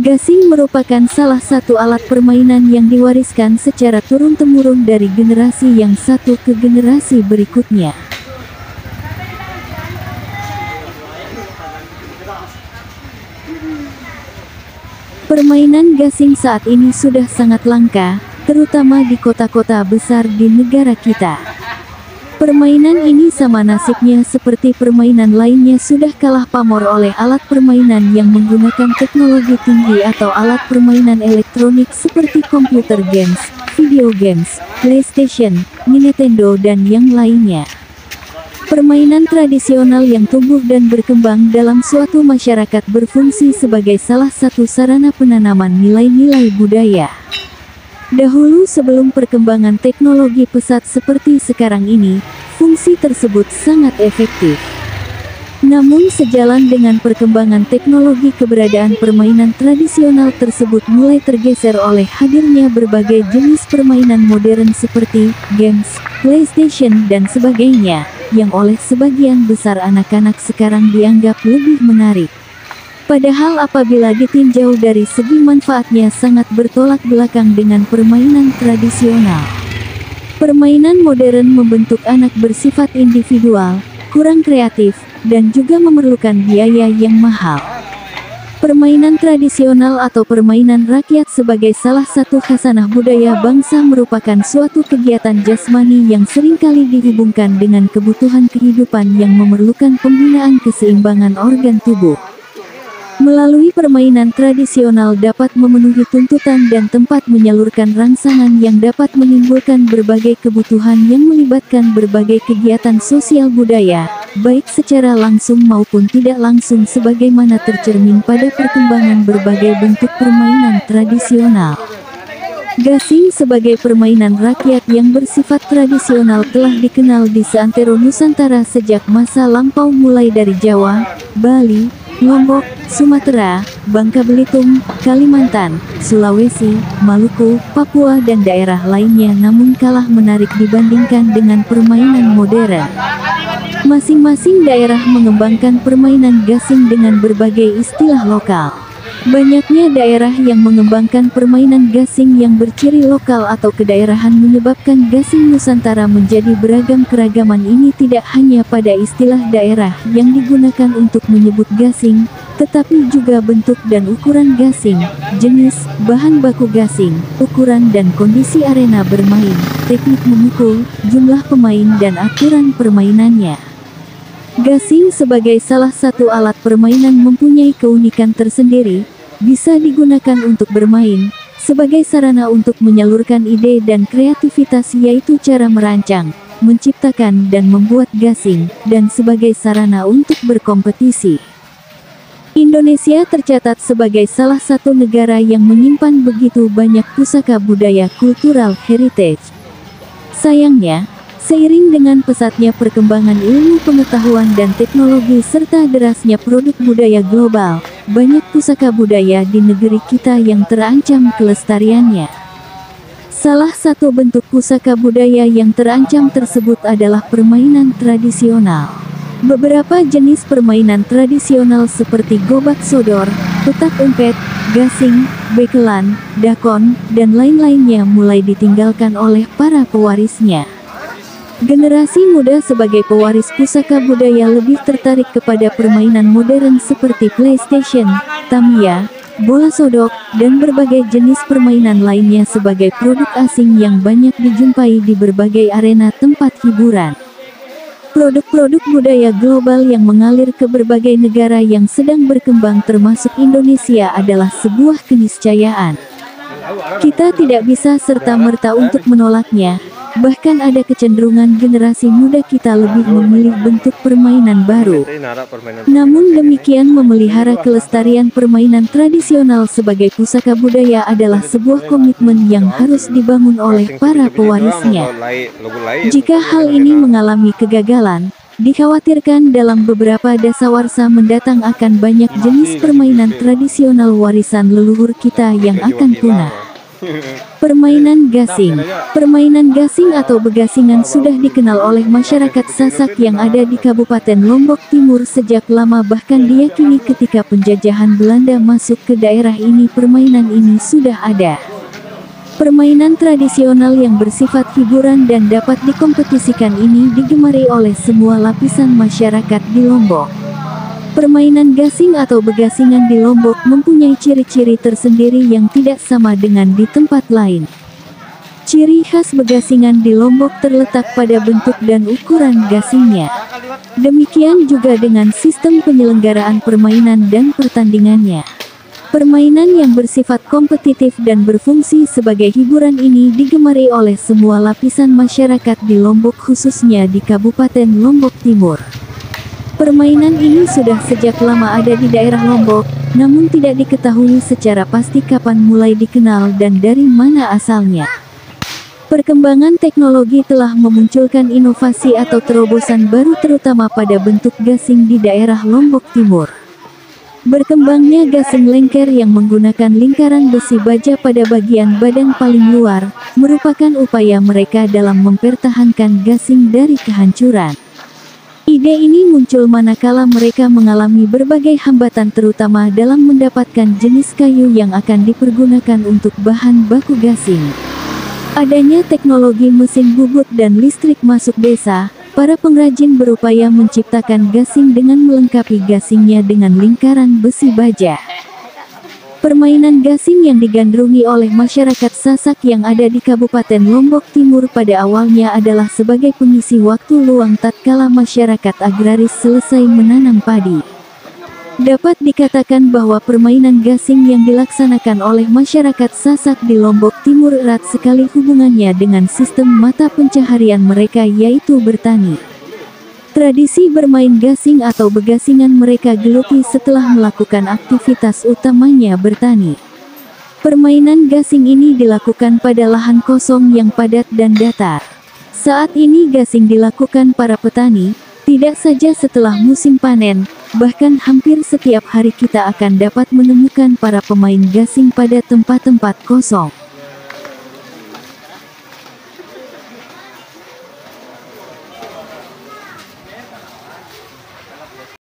Gasing merupakan salah satu alat permainan yang diwariskan secara turun-temurun dari generasi yang satu ke generasi berikutnya. Permainan gasing saat ini sudah sangat langka, terutama di kota-kota besar di negara kita. Permainan ini sama nasibnya seperti permainan lainnya, sudah kalah pamor oleh alat permainan yang menggunakan teknologi tinggi atau alat permainan elektronik seperti computer games, video games, PlayStation, Nintendo dan yang lainnya. Permainan tradisional yang tumbuh dan berkembang dalam suatu masyarakat berfungsi sebagai salah satu sarana penanaman nilai-nilai budaya. Dahulu sebelum perkembangan teknologi pesat seperti sekarang ini, fungsi tersebut sangat efektif. Namun sejalan dengan perkembangan teknologi, keberadaan permainan tradisional tersebut mulai tergeser oleh hadirnya berbagai jenis permainan modern seperti games, PlayStation dan sebagainya, yang oleh sebagian besar anak-anak sekarang dianggap lebih menarik. Padahal apabila ditinjau dari segi manfaatnya sangat bertolak belakang dengan permainan tradisional. Permainan modern membentuk anak bersifat individual, kurang kreatif, dan juga memerlukan biaya yang mahal. Permainan tradisional atau permainan rakyat sebagai salah satu khasanah budaya bangsa merupakan suatu kegiatan jasmani yang seringkali dihubungkan dengan kebutuhan kehidupan yang memerlukan pembinaan keseimbangan organ tubuh. Melalui permainan tradisional dapat memenuhi tuntutan dan tempat menyalurkan rangsangan yang dapat menimbulkan berbagai kebutuhan yang melibatkan berbagai kegiatan sosial budaya, baik secara langsung maupun tidak langsung sebagaimana tercermin pada perkembangan berbagai bentuk permainan tradisional. Gasing sebagai permainan rakyat yang bersifat tradisional telah dikenal di seantero Nusantara sejak masa lampau, mulai dari Jawa, Bali, Lombok, Sumatera, Bangka Belitung, Kalimantan, Sulawesi, Maluku, Papua dan daerah lainnya, namun kalah menarik dibandingkan dengan permainan modern. Masing-masing daerah mengembangkan permainan gasing dengan berbagai istilah lokal. Banyaknya daerah yang mengembangkan permainan gasing yang berciri lokal atau kedaerahan menyebabkan gasing Nusantara menjadi beragam. Keragaman ini tidak hanya pada istilah daerah yang digunakan untuk menyebut gasing, tetapi juga bentuk dan ukuran gasing, jenis, bahan baku gasing, ukuran dan kondisi arena bermain, teknik memukul, jumlah pemain dan aturan permainannya. Gasing sebagai salah satu alat permainan mempunyai keunikan tersendiri, bisa digunakan untuk bermain, sebagai sarana untuk menyalurkan ide dan kreativitas, yaitu cara merancang, menciptakan dan membuat gasing, dan sebagai sarana untuk berkompetisi. Indonesia tercatat sebagai salah satu negara yang menyimpan begitu banyak pusaka budaya cultural heritage. Sayangnya, seiring dengan pesatnya perkembangan ilmu pengetahuan dan teknologi serta derasnya produk budaya global, banyak pusaka budaya di negeri kita yang terancam kelestariannya. Salah satu bentuk pusaka budaya yang terancam tersebut adalah permainan tradisional. Beberapa jenis permainan tradisional seperti gobak sodor, petak umpet, gasing, bekelan, dakon, dan lain-lainnya mulai ditinggalkan oleh para pewarisnya. Generasi muda sebagai pewaris pusaka budaya lebih tertarik kepada permainan modern seperti PlayStation, Tamiya, bola sodok, dan berbagai jenis permainan lainnya sebagai produk asing yang banyak dijumpai di berbagai arena tempat hiburan. Produk-produk budaya global yang mengalir ke berbagai negara yang sedang berkembang termasuk Indonesia adalah sebuah keniscayaan. Kita tidak bisa serta-merta untuk menolaknya. Bahkan ada kecenderungan generasi muda kita lebih memilih bentuk permainan baru. Namun demikian, memelihara kelestarian permainan tradisional sebagai pusaka budaya adalah sebuah komitmen yang harus dibangun oleh para pewarisnya. Jika hal ini mengalami kegagalan, dikhawatirkan dalam beberapa dasawarsa mendatang akan banyak jenis permainan tradisional warisan leluhur kita yang akan punah. Permainan gasing. Permainan gasing atau begasingan sudah dikenal oleh masyarakat Sasak yang ada di Kabupaten Lombok Timur sejak lama, bahkan diyakini ketika penjajahan Belanda masuk ke daerah ini permainan ini sudah ada. Permainan tradisional yang bersifat hiburan dan dapat dikompetisikan ini digemari oleh semua lapisan masyarakat di Lombok. Permainan gasing atau begasingan di Lombok mempunyai ciri-ciri tersendiri yang tidak sama dengan di tempat lain. Ciri khas begasingan di Lombok terletak pada bentuk dan ukuran gasingnya. Demikian juga dengan sistem penyelenggaraan permainan dan pertandingannya. Permainan yang bersifat kompetitif dan berfungsi sebagai hiburan ini digemari oleh semua lapisan masyarakat di Lombok, khususnya di Kabupaten Lombok Timur. Permainan ini sudah sejak lama ada di daerah Lombok, namun tidak diketahui secara pasti kapan mulai dikenal dan dari mana asalnya. Perkembangan teknologi telah memunculkan inovasi atau terobosan baru terutama pada bentuk gasing di daerah Lombok Timur. Berkembangnya gasing lengker yang menggunakan lingkaran besi baja pada bagian badan paling luar, merupakan upaya mereka dalam mempertahankan gasing dari kehancuran. Ide ini muncul manakala mereka mengalami berbagai hambatan terutama dalam mendapatkan jenis kayu yang akan dipergunakan untuk bahan baku gasing. Adanya teknologi mesin bubut dan listrik masuk desa, para pengrajin berupaya menciptakan gasing dengan melengkapi gasingnya dengan lingkaran besi baja. Permainan gasing yang digandrungi oleh masyarakat Sasak yang ada di Kabupaten Lombok Timur pada awalnya adalah sebagai pengisi waktu luang tatkala masyarakat agraris selesai menanam padi. Dapat dikatakan bahwa permainan gasing yang dilaksanakan oleh masyarakat Sasak di Lombok Timur erat sekali hubungannya dengan sistem mata pencaharian mereka, yaitu bertani. Tradisi bermain gasing atau begasingan mereka geluti setelah melakukan aktivitas utamanya bertani. Permainan gasing ini dilakukan pada lahan kosong yang padat dan datar. Saat ini gasing dilakukan para petani, tidak saja setelah musim panen, bahkan hampir setiap hari kita akan dapat menemukan para pemain gasing pada tempat-tempat kosong.